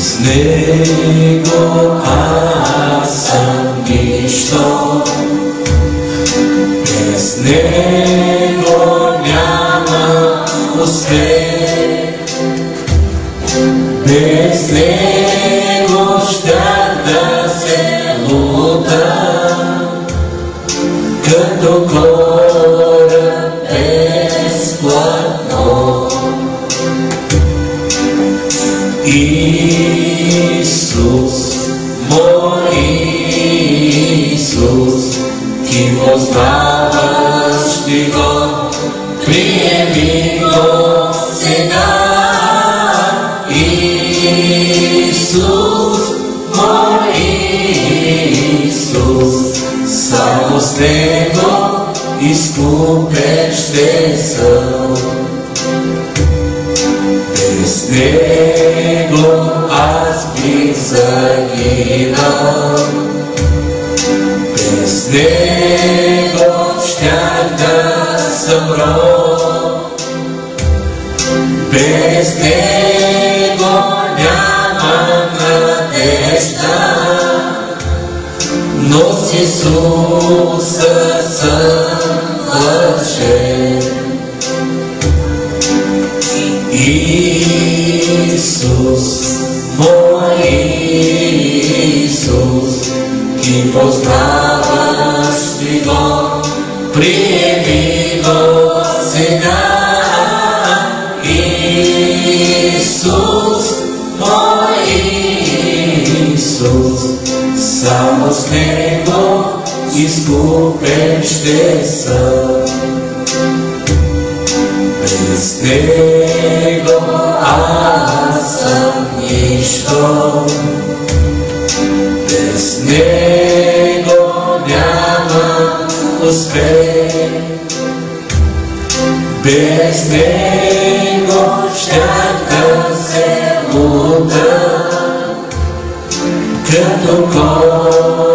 Bez Него аз съм нищо, без Него няма успех, без Него щях да се лута, като кораб безплатно. Исус, мой Исус, ти познаваш ли го, приеми го сега. Исус, мой Исус, само с Него изкупен ще съм. Без Него аз бих загинал, без Него щях да съм роб, без Него няма надежда, но с Исуса съм блажен. Исус, мой Исус, ти познаваш ли го, приеми го сега. Исус, мой Исус, само с Него изкупен ще съм. Без Него аз съм нищо, без Него няма успех, без Него щях да се лута, като кораб